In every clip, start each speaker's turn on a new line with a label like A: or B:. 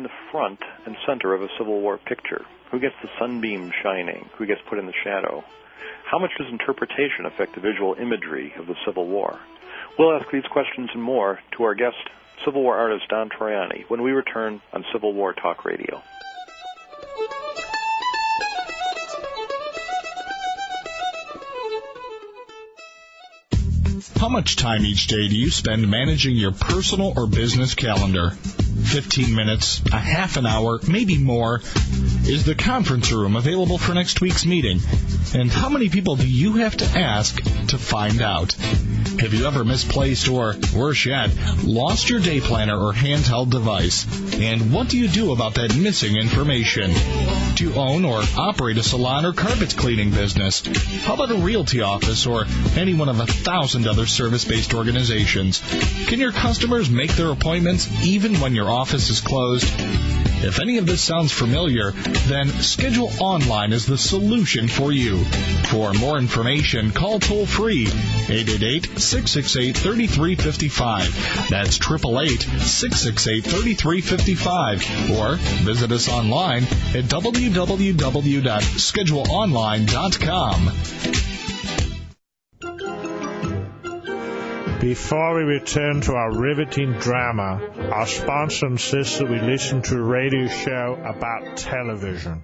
A: in the front and center of a Civil War picture? Who gets the sunbeam shining? Who gets put in the shadow? How much does interpretation affect the visual imagery of the Civil War? We'll ask these questions and more to our guest, Civil War artist Don Troiani, when we return on Civil War Talk Radio.
B: How much time each day do you spend managing your personal or business calendar? 15 minutes, a half an hour, maybe more. Is the conference room available for next week's meeting? And how many people do you have to ask to find out? Have you ever misplaced or, worse yet, lost your day planner or handheld device? And what do you do about that missing information? Do you own or operate a salon or carpet cleaning business? How about a realty office or any one of 1,000 other service-based organizations? Can your customers make their appointments even when your office is closed? If any of this sounds familiar, then Schedule Online is the solution for you. For more information, call toll-free 888-668-3355. That's 888-668-3355. Or visit us online at www.scheduleonline.com.
C: Before we return to our riveting drama, our sponsor insists that we listen to a radio show about television.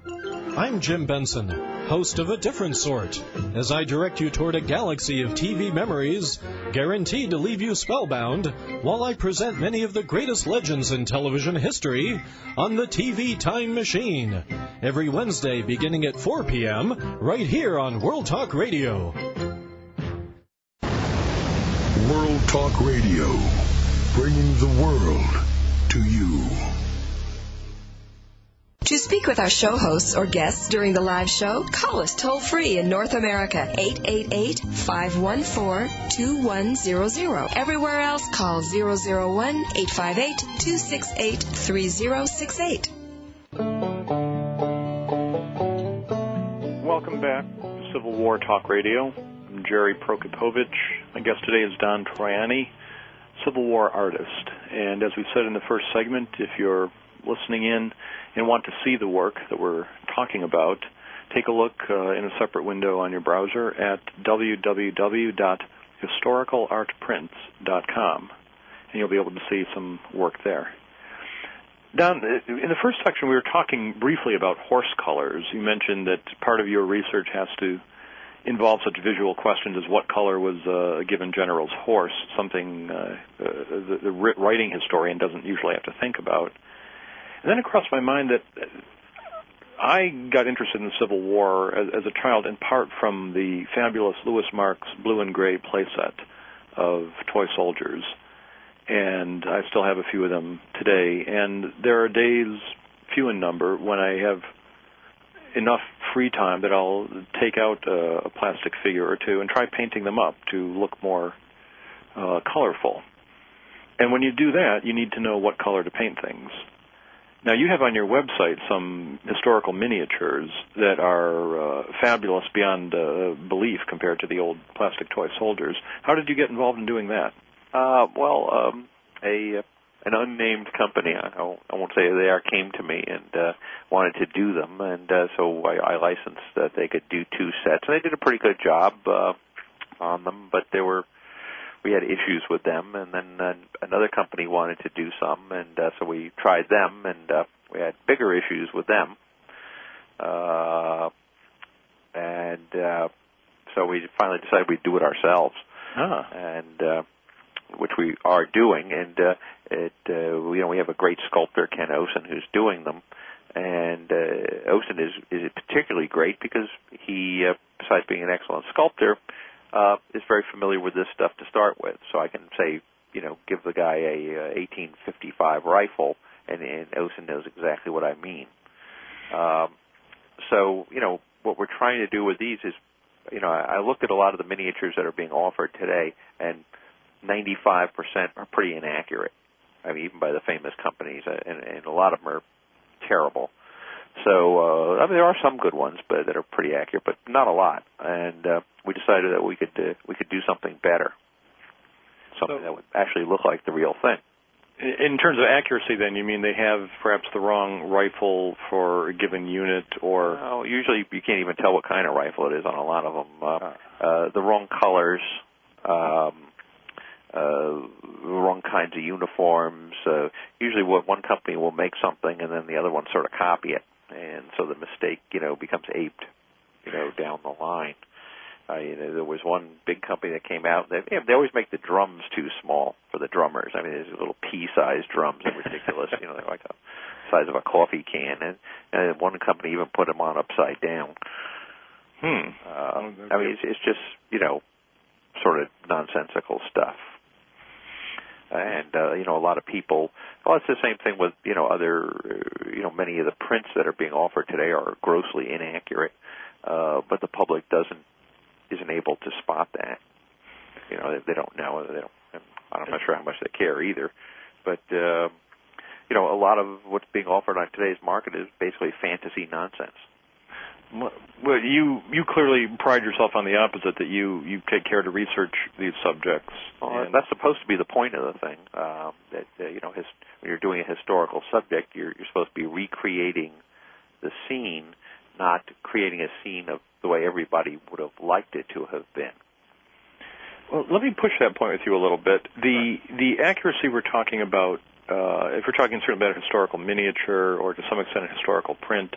D: I'm Jim Benson, host of A Different Sort, as I direct you toward a galaxy of TV memories guaranteed to leave you spellbound while I present many of the greatest legends in television history on the TV Time Machine, every Wednesday beginning at 4 p.m. right here on World Talk Radio.
E: World Talk Radio, bringing the world to you.
F: To speak with our show hosts or guests during the live show, call us toll-free in North America, 888-514-2100. Everywhere else, call 001-858-268-3068.
A: Welcome back to Civil War Talk Radio. I'm Jerry Prokopovich. My guest today is Don Troiani, Civil War artist. And as we said in the first segment, if you're listening in and want to see the work that we're talking about, take a look in a separate window on your browser at www.historicalartprints.com, and you'll be able to see some work there. Don, in the first section we were talking briefly about horse colors. You mentioned that part of your research has to involve such visual questions as what color was a given general's horse, something the writing historian doesn't usually have to think about. And then it crossed my mind that I got interested in the Civil War as a child in part from the fabulous Louis Marks blue and gray playset of toy soldiers. And I still have a few of them today. And there are days, few in number, when I have enough free time that I'll take out a plastic figure or two and try painting them up to look more colorful. And when you do that, you need to know what color to paint things. Now, you have on your website some historical miniatures that are fabulous beyond belief compared to the old plastic toy soldiers. How did you get involved in doing that?
G: An unnamed company, I won't say who they are, came to me and wanted to do them, and so I licensed that they could do 2 sets, and they did a pretty good job on them, but we had issues with them, and then another company wanted to do some, and so we tried them, and we had bigger issues with them, and so we finally decided we'd do it ourselves, and which we are doing, and we have a great sculptor, Ken Osen, who's doing them, and Osen is particularly great because he, besides being an excellent sculptor, is very familiar with this stuff to start with. So I can say, give the guy a 1855 rifle, and Osen knows exactly what I mean. So what we're trying to do with these is, I looked at a lot of the miniatures that are being offered today, and 95% are pretty inaccurate. I mean, even by the famous companies, and a lot of them are terrible. So, there are some good ones, but that are pretty accurate, but not a lot. And we decided that we could do something better, something that would actually look like the real thing.
A: In terms of accuracy, then, you mean they have perhaps the wrong rifle for a given unit, or?
G: No, usually you can't even tell what kind of rifle it is on a lot of them. The wrong colors, wrong kinds of uniforms. Usually one company will make something and then the other one sort of copy it. And so the mistake, becomes aped, down the line. There was one big company that came out. They always make the drums too small for the drummers. I mean, there's little pea-sized drums. They're ridiculous. They're like the size of a coffee can. And one company even put them on upside down. I mean, it's just, sort of nonsensical stuff. And, a lot of people, it's the same thing with, other, many of the prints that are being offered today are grossly inaccurate. But the public isn't able to spot that. They don't know. I'm not sure how much they care either. But, a lot of what's being offered on today's market is basically fantasy nonsense.
A: Well, you clearly pride yourself on the opposite, that you take care to research these subjects.
G: Well, that's supposed to be the point of the thing. When you're doing a historical subject, you're supposed to be recreating the scene, not creating a scene of the way everybody would have liked it to have been.
A: Well, let me push that point with you a little bit. The accuracy we're talking about, if we're talking certainly about a historical miniature or to some extent a historical print,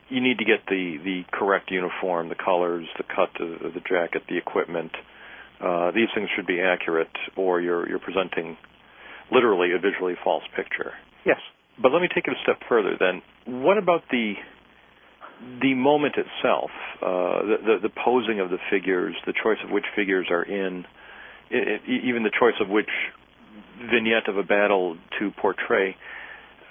A: you need to get the correct uniform, the colors, the cut of the jacket, the equipment. These things should be accurate, or you're presenting literally a visually false picture.
G: Yes.
A: But let me take it a step further then. What about the moment itself, the posing of the figures, the choice of which figures are in, even the choice of which vignette of a battle to portray?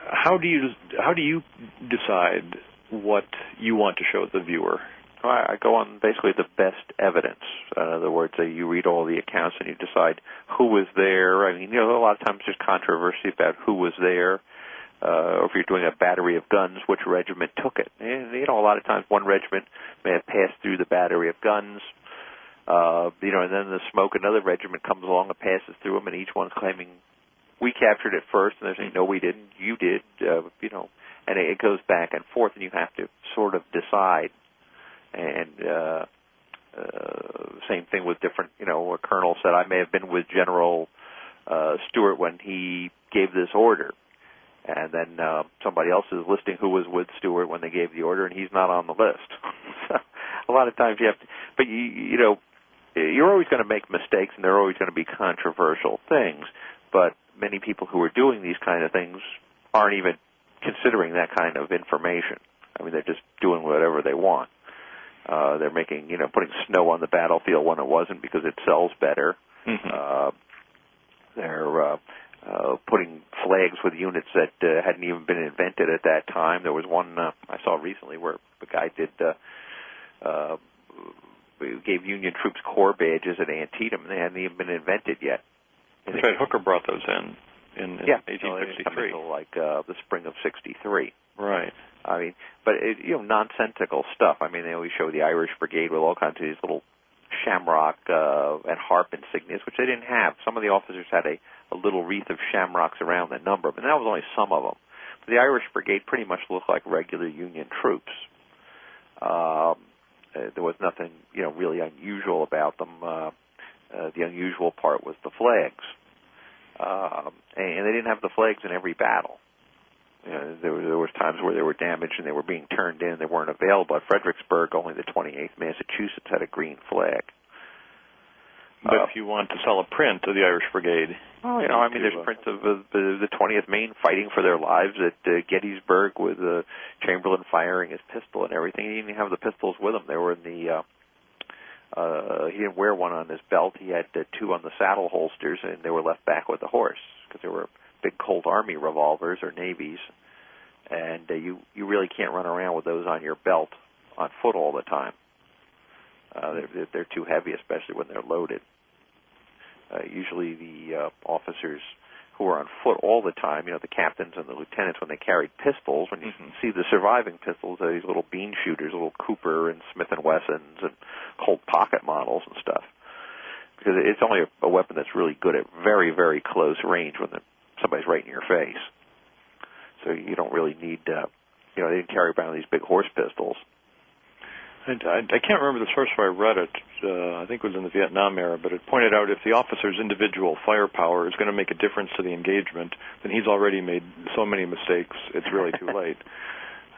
A: How do you decide what you want to show the viewer?
G: I go on basically the best evidence. In other words, you read all the accounts and you decide who was there. I mean, a lot of times there's controversy about who was there. Or if you're doing a battery of guns, which regiment took it. And, a lot of times one regiment may have passed through the battery of guns, and then the smoke, another regiment comes along and passes through them, and each one's claiming, we captured it first, and they're saying, no, we didn't, you did, and it goes back and forth, and you have to sort of decide. And same thing with different, a colonel said, I may have been with General Stewart when he gave this order. And then somebody else is listing who was with Stewart when they gave the order, and he's not on the list. So a lot of times you have to, but you're always going to make mistakes, and there are always going to be controversial things. But many people who are doing these kind of things aren't even considering that kind of information. I mean, they're just doing whatever they want. They're making, putting snow on the battlefield when it wasn't because it sells better. Mm-hmm. They're putting flags with units that hadn't even been invented at that time. There was one I saw recently where the guy gave Union troops corps badges at Antietam, and they hadn't even been invented yet.
A: That's right. Hooker brought those in 1863.
G: Like the spring of '63.
A: Right.
G: I mean, but nonsensical stuff. I mean, they always show the Irish Brigade with all kinds of these little shamrock and harp insignias, which they didn't have. Some of the officers had a little wreath of shamrocks around the number, but that was only some of them. But the Irish Brigade pretty much looked like regular Union troops. There was nothing, really unusual about them. The unusual part was the flags. And they didn't have the flags in every battle. There was times where they were damaged and they were being turned in. They weren't available. At Fredericksburg, only the 28th Massachusetts had a green flag.
A: But if you want to sell a print of the Irish Brigade...
G: Well, there's prints of the 20th Maine fighting for their lives at Gettysburg with Chamberlain firing his pistol and everything. He didn't have the pistols with him. They were in the... he didn't wear one on his belt. He had two on the saddle holsters, and they were left back with the horse because they were big Colt Army revolvers or navies, and you really can't run around with those on your belt on foot all the time. They're too heavy, especially when they're loaded. Usually the officers who are on foot all the time, the captains and the lieutenants, when they carried pistols, when you see the surviving pistols, they're these little bean shooters, little Cooper and Smith & Wessons and Colt pocket models and stuff. Because it's only a weapon that's really good at very, very close range when the everybody's right in your face. So you don't really need, they didn't carry around these big horse pistols.
A: I can't remember the source where I read it. I think it was in the Vietnam era, but it pointed out if the officer's individual firepower is going to make a difference to the engagement, then he's already made so many mistakes, it's really too late.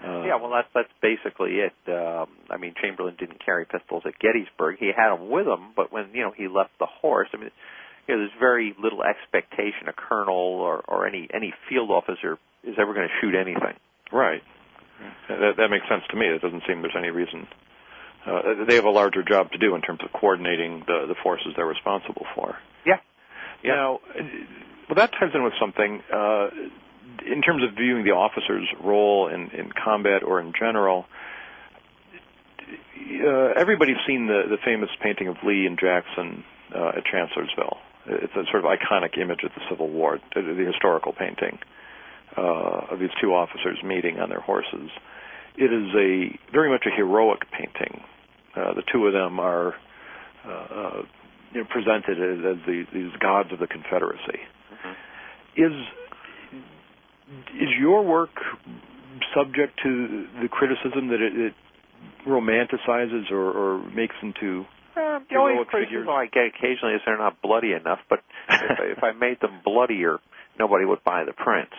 G: That's basically it. Chamberlain didn't carry pistols at Gettysburg. He had them with him, but when he left the horse, there's very little expectation a colonel or any field officer is ever going to shoot anything.
A: Right. That makes sense to me. It doesn't seem there's any reason. They have a larger job to do in terms of coordinating the forces they're responsible for.
G: Yeah.
A: Now, that ties in with something. In terms of viewing the officer's role in combat or in general, everybody's seen the famous painting of Lee and Jackson at Chancellorsville. It's a sort of iconic image of the Civil War, the historical painting of these two officers meeting on their horses. It is very much a heroic painting. The two of them are presented as these gods of the Confederacy. Mm-hmm. Is your work subject to the criticism that it romanticizes or makes into
G: the only criticism I get occasionally is they're not bloody enough, but if I made them bloodier, nobody would buy the prints.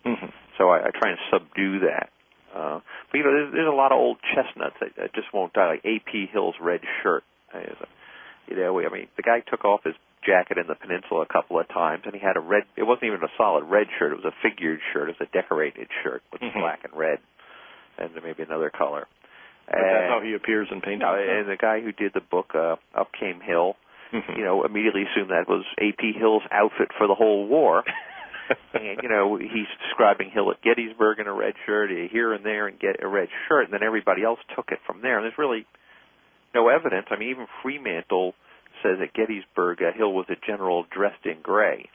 G: Mm-hmm. So I try and subdue that. But there's a lot of old chestnuts that just won't die, like A.P. Hill's red shirt. The guy took off his jacket in the Peninsula a couple of times, and he had a red. It wasn't even a solid red shirt; it was a figured shirt. It was a decorated shirt with black and red, and maybe another color.
A: But that's how he appears in painting.
G: And the guy who did the book Up Came Hill, immediately assumed that was A.P. Hill's outfit for the whole war. And, he's describing Hill at Gettysburg in a red shirt, here and there, and get a red shirt, and then everybody else took it from there. And there's really no evidence. Even Fremantle says at Gettysburg Hill was a general dressed in gray.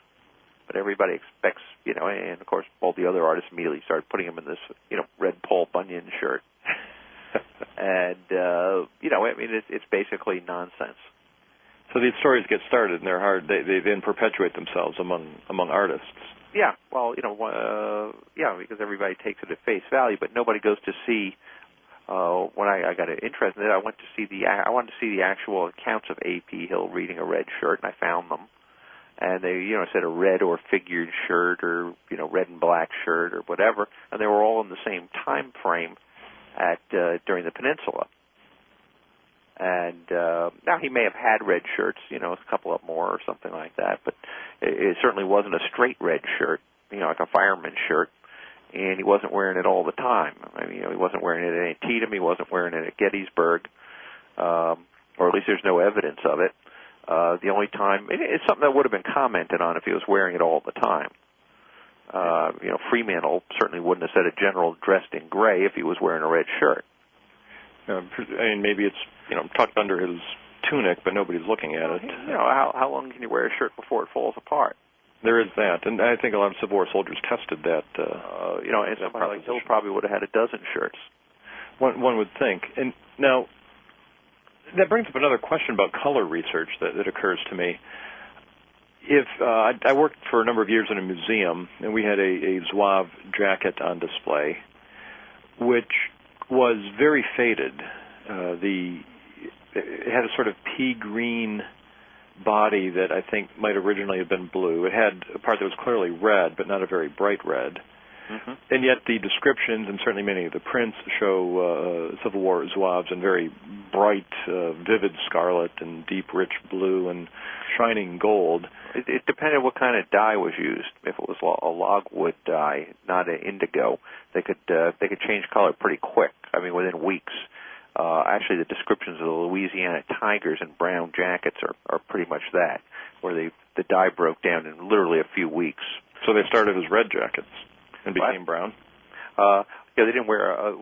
G: But everybody expects, and of course all the other artists immediately started putting him in this, red Paul Bunyan shirt. And, it's basically nonsense.
A: So these stories get started, and they're hard. They then perpetuate themselves among artists.
G: Yeah, well, because everybody takes it at face value, but nobody goes to see. When I got interested in it, I wanted to see the actual accounts of A.P. Hill reading a red shirt, and I found them. And they, said a red or figured shirt or, red and black shirt or whatever, and they were all in the same time frame during the Peninsula. And now he may have had red shirts, a couple of more or something like that, but it certainly wasn't a straight red shirt, like a fireman's shirt, and he wasn't wearing it all the time. He wasn't wearing it at Antietam, he wasn't wearing it at Gettysburg, or at least there's no evidence of it. The only time, it's something that would have been commented on if he was wearing it all the time. Fremantle certainly wouldn't have said a general dressed in gray if he was wearing a red shirt.
A: Maybe it's tucked under his tunic, but nobody's looking at it.
G: How long can you wear a shirt before it falls apart?
A: There is that, and I think a lot of Civil War soldiers tested that.
G: And somebody like Hill probably would have had a dozen shirts.
A: One would think. And now, that brings up another question about color research that occurs to me. If I worked for a number of years in a museum, and we had a Zouave jacket on display, which was very faded. It had a sort of pea green body that I think might originally have been blue. It had a part that was clearly red, but not a very bright red. Mm-hmm. And yet the descriptions, and certainly many of the prints, show Civil War Zouaves in very bright, vivid scarlet and deep, rich blue and shining gold.
G: It depended what kind of dye was used. If it was a logwood dye, not an indigo, they could change color pretty quick. Within weeks. Actually, the descriptions of the Louisiana Tigers in brown jackets are pretty much that, where the dye broke down in literally a few weeks.
A: So they started as red jackets and became brown?
G: They didn't wear.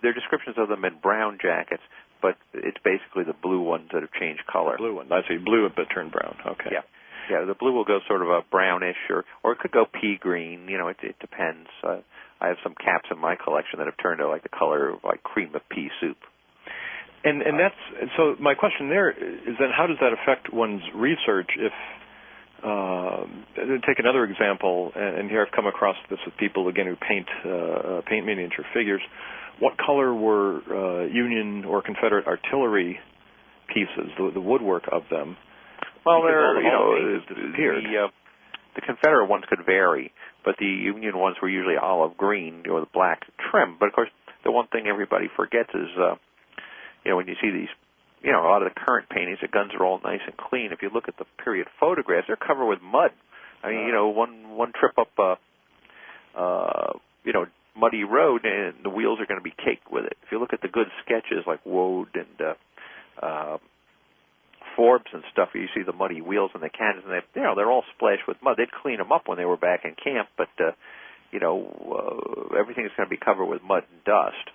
G: Their descriptions of them in brown jackets, but it's basically the blue ones that have changed color.
A: Blue ones. I see. Blue but turned brown. Okay.
G: Yeah. The blue will go sort of a brownish, or it could go pea green. It depends. I have some caps in my collection that have turned out like the color of like cream of pea soup.
A: And that's so. My question there is then, how does that affect one's research if Take another example, and here I've come across this with people, again, who paint miniature figures. What color were Union or Confederate artillery pieces, the woodwork of them?
G: Well,
A: disappeared.
G: The Confederate ones could vary, but the Union ones were usually olive green or the black trim. But, of course, the one thing everybody forgets is, when you see these, a lot of the current paintings, the guns are all nice and clean. If you look at the period photographs, they're covered with mud. I mean, one trip up, muddy road, and the wheels are going to be caked with it. If you look at the good sketches like Woad and Forbes and stuff, you see the muddy wheels and the cannons, and they're all splashed with mud. They'd clean them up when they were back in camp, but everything is going to be covered with mud and dust.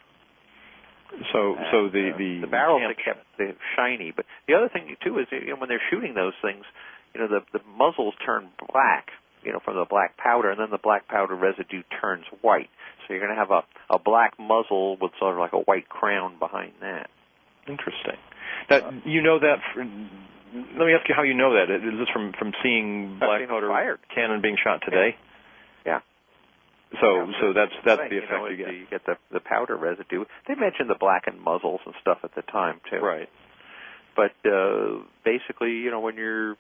A: So the
G: barrels they kept shiny, but the other thing too is when they're shooting those things, the muzzles turn black, from the black powder, and then the black powder residue turns white. So you're going to have a black muzzle with sort of like a white crown behind that.
A: Interesting. That let me ask you how you know that. Is this from seeing black powder cannon being shot today?
G: Yeah.
A: So that's the effect you get.
G: You get the powder residue. They mentioned the blackened muzzles and stuff at the time too.
A: Right.
G: But basically, when you're,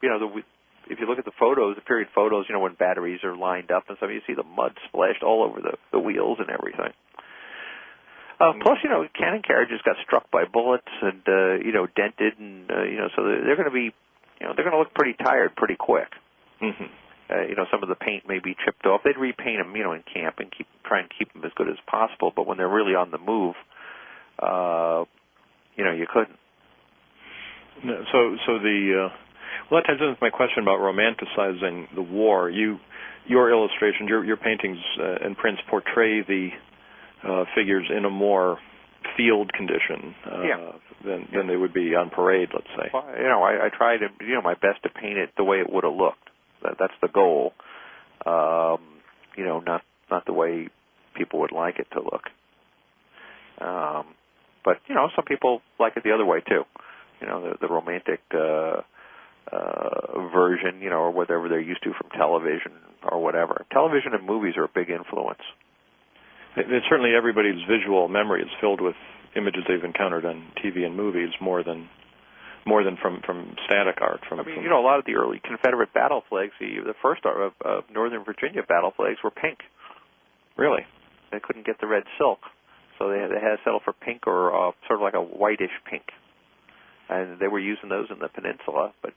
G: if you look at the photos, the period photos, when batteries are lined up and stuff, you see the mud splashed all over the wheels and everything. Plus, cannon carriages got struck by bullets and, dented, and, so they're going to be, they're going to look pretty tired pretty quick.
A: Mm-hmm.
G: Some of the paint may be chipped off. They'd repaint them, in camp and try and keep them as good as possible. But when they're really on the move, you couldn't.
A: So that ties in with my question about romanticizing the war. Your illustrations, your paintings and prints portray the figures in a more field condition than they would be on parade, let's say.
G: Well, I try to my best to paint it the way it would have looked. That's the goal. Not the way people would like it to look. But some people like it the other way too. The romantic version, or whatever they're used to from television or whatever. Television and movies are a big influence.
A: Certainly everybody's visual memory is filled with images they've encountered on TV and movies more than from static art.
G: A lot of the early Confederate battle flags, the first of Northern Virginia battle flags were pink.
A: Really?
G: They couldn't get the red silk, so they had to settle for pink or sort of like a whitish pink. And they were using those in the peninsula, but,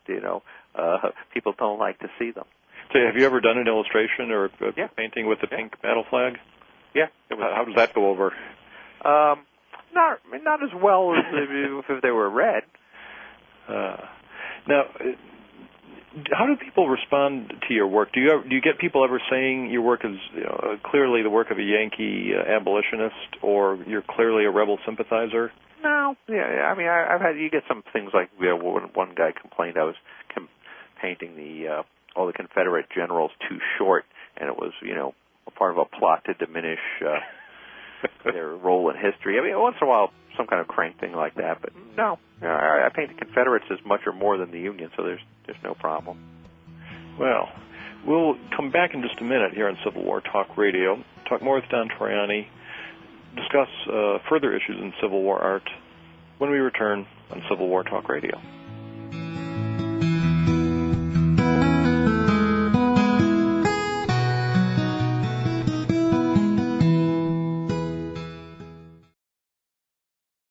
G: people don't like to see them.
A: So have you ever done an illustration or a painting with the pink battle flag?
G: Yeah.
A: How does that go over?
G: Not as well as if they were red.
A: Now, how do people respond to your work? Do you get people ever saying your work is clearly the work of a Yankee abolitionist, or you're clearly a rebel sympathizer?
G: No. Yeah. I mean, you get some things like one guy complained I was painting all the Confederate generals too short, and it was part of a plot to diminish their role in history. I mean, once in a while, some kind of crank thing like that. But no, I paint the Confederates as much or more than the Union, so there's no problem.
A: Well, we'll come back in just a minute here on Civil War Talk Radio. Talk more with Don Troiani. Discuss further issues in Civil War art when we return on Civil War Talk Radio.